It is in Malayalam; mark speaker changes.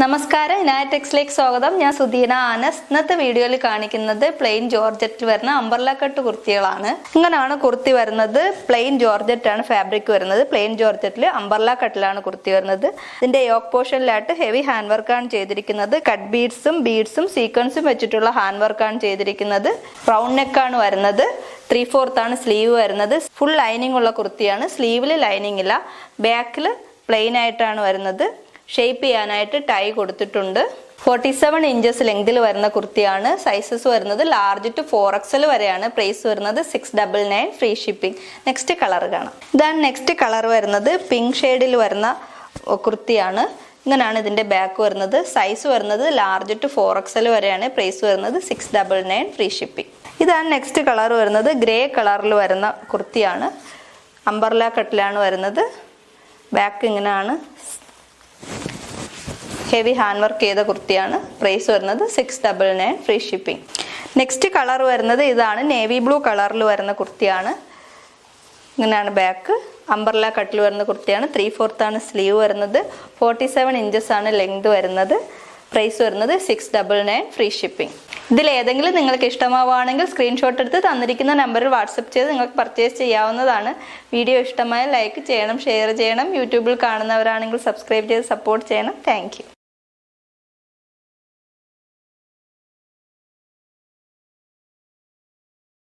Speaker 1: നമസ്കാരം, ഇനാറ്റെക്സിലേക്ക് സ്വാഗതം. ഞാൻ സുധീന ആനസ്. ഇന്നത്തെ വീഡിയോയിൽ കാണിക്കുന്നത് പ്ലെയിൻ ജോർജറ്റിൽ വരുന്ന അംബർല കട്ട് കുർത്തികളാണ്. ഇങ്ങനെയാണ് കുർത്തി വരുന്നത്. പ്ലെയിൻ ജോർജറ്റ് ആണ് ഫാബ്രിക് വരുന്നത്. പ്ലെയിൻ ജോർജറ്റിൽ അംബർല കട്ടിലാണ് കുർത്തി വരുന്നത്. ഇതിന്റെ യോക്ക് പോർഷനിലായിട്ട് ഹെവി ഹാൻഡ് വർക്കാണ് ചെയ്തിരിക്കുന്നത്. കട്ട് ബീഡ്സും സീക്വൻസും വെച്ചിട്ടുള്ള ഹാൻഡ് വർക്കാണ് ചെയ്തിരിക്കുന്നത്. റൗണ്ട് നെക്കാണ് വരുന്നത്. 3/4 ആണ് സ്ലീവ് വരുന്നത്. ഫുൾ ലൈനിങ് ഉള്ള കുർത്തിയാണ്. സ്ലീവിൽ ലൈനിങ് ഇല്ല. ബാക്കിൽ പ്ലെയിൻ ആയിട്ടാണ് വരുന്നത്. ഷേപ്പ് ചെയ്യാനായിട്ട് ടൈ കൊടുത്തിട്ടുണ്ട്. 47 ഇഞ്ചസ് ലെങ്തിൽ വരുന്ന കുർത്തിയാണ്. സൈസസ് വരുന്നത് ലാർജ് ടു 4XL വരെയാണ്. പ്രൈസ് വരുന്നത് 699, ഫ്രീ ഷിപ്പിംഗ്. നെക്സ്റ്റ് കളർ കാണാം. ഇതാണ് നെക്സ്റ്റ് കളർ വരുന്നത്. പിങ്ക് ഷെയ്ഡിൽ വരുന്ന കുർത്തിയാണ്. ഇങ്ങനെയാണ് ഇതിന്റെ ബാക്ക് വരുന്നത്. സൈസ് വരുന്നത് ലാർജ് ടു 4XL വരെയാണ്. പ്രൈസ് വരുന്നത് 699, ഫ്രീ ഷിപ്പിംഗ്. ഇതാണ് നെക്സ്റ്റ് കളർ വരുന്നത്. ഗ്രേ കളറിൽ വരുന്ന കുർത്തിയാണ്. അംബർല കട്ടിലാണ് വരുന്നത്. ബാക്ക് ഇങ്ങനെയാണ്. ഹെവി ഹാൻഡ് വർക്ക് ചെയ്ത കുർത്തിയാണ്. പ്രൈസ് വരുന്നത് 699, ഫ്രീ ഷിപ്പിംഗ്. നെക്സ്റ്റ് കളർ വരുന്നത് ഇതാണ്. നേവി ബ്ലൂ കളറിൽ വരുന്ന കുർത്തിയാണ്. ഇങ്ങനെയാണ് ബാക്ക്. അംബർല കട്ടിൽ വരുന്ന കുർത്തിയാണ്. 3/4 ആണ് സ്ലീവ് വരുന്നത്. 47 ഇഞ്ചസ് ആണ് ലെങ്ത് വരുന്നത്. പ്രൈസ് വരുന്നത് 699, ഫ്രീ ഷിപ്പിംഗ്. ഇതിൽ ഏതെങ്കിലും നിങ്ങൾക്ക് ഇഷ്ടമാവുകയാണെങ്കിൽ സ്ക്രീൻഷോട്ട് എടുത്ത് തന്നിരിക്കുന്ന നമ്പറിൽ വാട്സപ്പ് ചെയ്ത് നിങ്ങൾക്ക് പർച്ചേസ് ചെയ്യാവുന്നതാണ്. വീഡിയോ ഇഷ്ടമായ ലൈക്ക് ചെയ്യണം, ഷെയർ ചെയ്യണം. യൂട്യൂബിൽ കാണുന്നവരാണെങ്കിൽ സബ്സ്ക്രൈബ് ചെയ്ത് സപ്പോർട്ട് ചെയ്യണം. താങ്ക്